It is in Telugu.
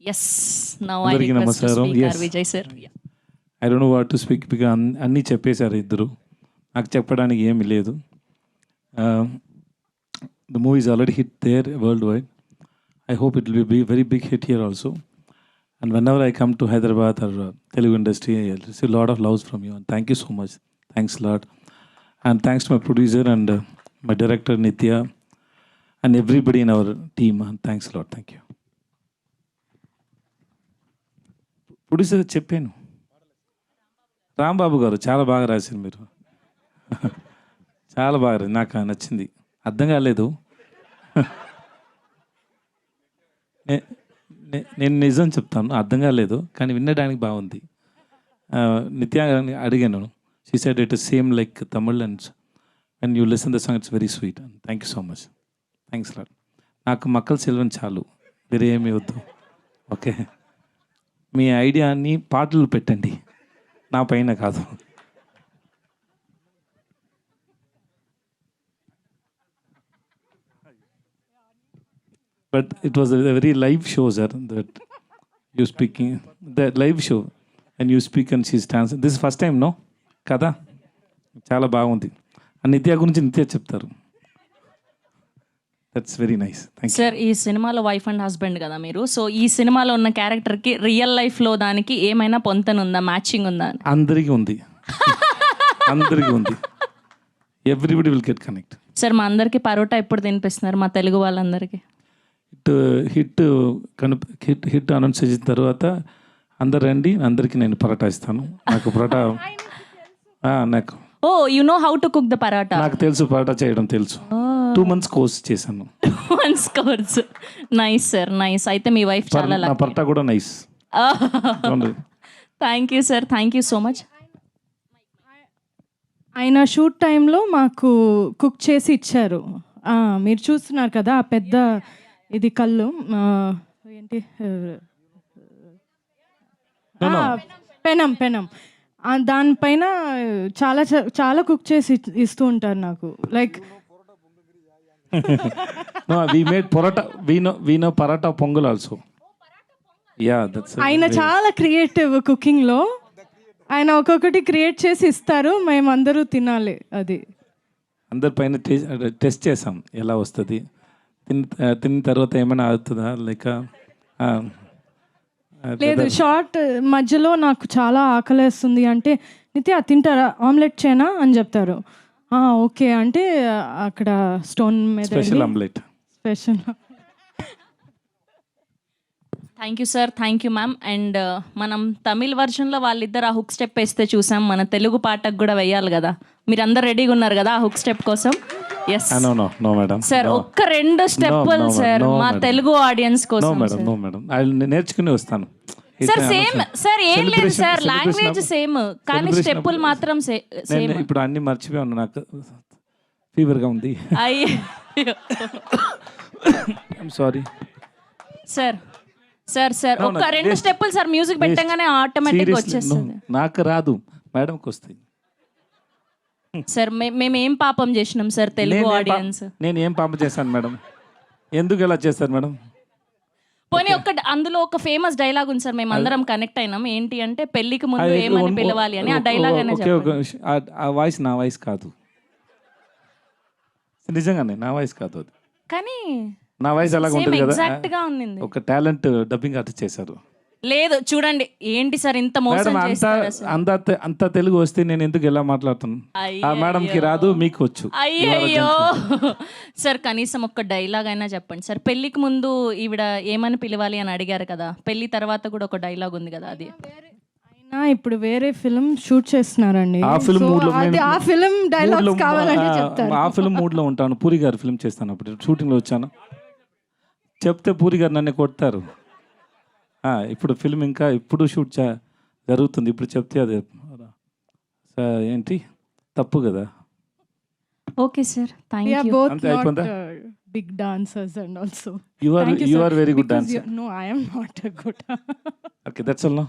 Yes. Now I అందరికీ request to నమస్కారం. speak Yes. our Vijay sir. Yeah. I don't know what to speak because అన్నీ చెప్పేశారు ఇద్దరు. నాకు చెప్పడానికి ఏమీ లేదు. The movie is already hit there world wide. I hope it will be very big hit here also. And whenever I come to Hyderabad or Telugu industry I receive lot of loves from you and thank you so much. Thanks lot. And thanks to my producer and my director Nitya and everybody in our team. Thanks lot. Thank you. Producer చెప్పాను, రాంబాబు గారు చాలా బాగా రాశారు మీరు. చాలా బాగా నాకు నచ్చింది. అర్థం కాలేదు. నేను నిజం చెప్తాను, అర్థం కాలేదు కానీ వినడానికి బాగుంది. నిత్య అడిగాను, she said it is same like Tamil and and you listen the song it's very sweet. Thank you so much. Thanks lot. నాకు మక్కల సెల్వన్ చాలు, వేరే ఏమీ వద్దు. ఓకే, మీ ఐడియాని పాటలు పెట్టండి, నా పైన కాదు. But it was a very live show, sir, that you speaking, the live show and you speak and she's dancing. This is first time, no? కదా, చాలా బాగుంది. ఆ నిత్య గురించి నిత్య చెప్తారు. That's very nice. Thank you. Sir, ఈ సినిమాలో వైఫ్ అండ్ హస్బెండ్ కదా మీరు, సో ఈ సినిమాలో ఉన్న క్యారెక్టర్కి రియల్ లైఫ్లో దానికి ఏమైనా పొంతనుందా, మ్యాచింగ్ ఉందా? అందరికీ ఉంది. అందరికీ ఉంది. Everybody will get connect. Sir, మా అందరికీ పరోటా ఎప్పుడు తినిపిస్తున్నారు, మా తెలుగు వాళ్ళందరికీ? హిట్ హిట్ అనౌన్స్ చేసిన తర్వాత అందరు రండి, అందరికీ నేను పరోటా ఇస్తాను. నాకు పరోటా నాకు oh you know how to cook the parotta? నాకు తెలుసు, పరోటా చేయడం తెలుసు. 2 months కోర్స్ చేశాను. 2 months course. Nice sir, nice. అయితే మీ వైఫ్ చాలా నా పరోటా కూడా nice. Thank you sir, thank you so much. ఆయన షూట్ టైంలో మాకు కుక్ చేసి ఇచ్చారు. మీరు చూస్తున్నారు కదా ఆ పెద్ద ఇది కళ్ళు ఏంటి, పెనం పెనం, దానిపైన చాలా చాలా కుక్ చేసి ఇస్తూ ఉంటారు నాకు. Like we made paratha, we know paratha pongal also. Yeah, that's ఆయన చాలా క్రియేటివ్ కుకింగ్లో. ఆయన ఒక్కొక్కటి క్రియేట్ చేసి ఇస్తారు, మేమందరూ తినాలి. అది అందరి పైన టెస్ట్ చేసాం ఎలా వస్తుంది. తిన్న తర్వాత ఏమైనా అవుతుందా లేక లేదు. షార్ట్ మధ్యలో నాకు చాలా ఆకలేస్తుంది అంటే, నిత్య తింటారా, ఆమ్లెట్ చేయనా అని చెప్తారు. ఓకే అంటే అక్కడ స్టోన్ మీద special omelette. Special. Thank you sir, thank you ma'am. And మనం తమిళ్ వర్షన్లో వాళ్ళిద్దరు ఆ హుక్ స్టెప్ వేస్తే చూసాం, మన తెలుగు పాటకు కూడా వేయాలి కదా. మీరు అందరు రెడీగా ఉన్నారు కదా ఆ హుక్ స్టెప్ కోసం? ఎస్ సార్, ఒక్క 2 స్టెప్పులు సార్ మా తెలుగు ఆడియన్స్ కోసం. నేర్చుకుని వస్తాను సార్. సేమ్ సార్, ఏం లేదు సార్, లాంగ్వేజ్ సేమ్ కానీ స్టెప్పులు మాత్రం సేమ్. ఇప్పుడు అన్ని మర్చిపోయి ఉన్నా, నాకు ఫీవర్గా ఉంది. Sorry sir. సార్ సార్ ఒక 2 స్టెప్పులు సార్, మ్యూజిక్ పెట్టగానే ఆటోమేటిక్గా వచ్చేస్తుంది. నాకు రాదు, మేడంకి వస్తాయి. సార్ మేము ఏం పాపం చేసినాం సార్ తెలుగు ఆడియన్స్? నేను ఏం పాపం చేశాను మేడం? ఎందుకు ఎలా చేస్తారు మేడం? పోనీ అందులో ఒక ఫేమస్ డైలాగ్ ఉంది సార్, మేము అందరం కనెక్ట్ అయినాం. ఏంటి అంటే, పెళ్లికి ముందు ఏమని పిలవాలి అని. ఆ డైలాగ్ అయినా ఆ వాయిస్ నా వాయిస్ కాదు, నిజంగానే నా వాయిస్ కాదు అది. కానీ నా వాయిస్ అలాగ ఉంటుంది కదా, ఎగ్జాక్ట్ గా ఉంది. ఒక టాలెంట్ డబ్బింగ్ ఆర్టిస్ట్ చేశారు. లేదు చూడండి, ఏంటి సార్ ఇంత మోసం చేస్తారు? అంత తెలుగు వస్తే నేను ఎందుకు ఎలా మాట్లాడుతున్నాను? ఆ మేడంకి రాదు, మీకు వచ్చు. అయ్యయ్యో సార్, కనీసం ఒక్క డైలాగ్ అయినా చెప్పండి సార్. పెళ్లికి ముందు ఈవిడ ఏమని పిలవాలి అని అడిగారు కదా, పెళ్లి తర్వాత కూడా ఒక డైలాగ్ ఉంది కదా, అది. అయినా ఇప్పుడు వేరే ఫిల్మ్ షూట్ చేస్తున్నారండి. ఆ ఫిల్మ్ డైలాగ్స్ కావాలంటే చెప్తారు. ఆ ఫిల్మ్ మూడ్ లో ఉంటాను. పూరి గారు ఫిల్మ్ చేస్తాను, అప్పుడు షూటింగ్ లో వచ్చాను. చెప్తే పూరి గారు నన్ను కొడతారు. ఇప్పుడు ఫిల్మ్ ఇంకా ఇప్పుడు షూట్ జరుగుతుంది. ఇప్పుడు చెప్తే అది ఏంటి తప్పు కదా. Okay sir, thank you. Both not big dancers and also you are very good dancer. No, I am not a good. Okay, that's all, no?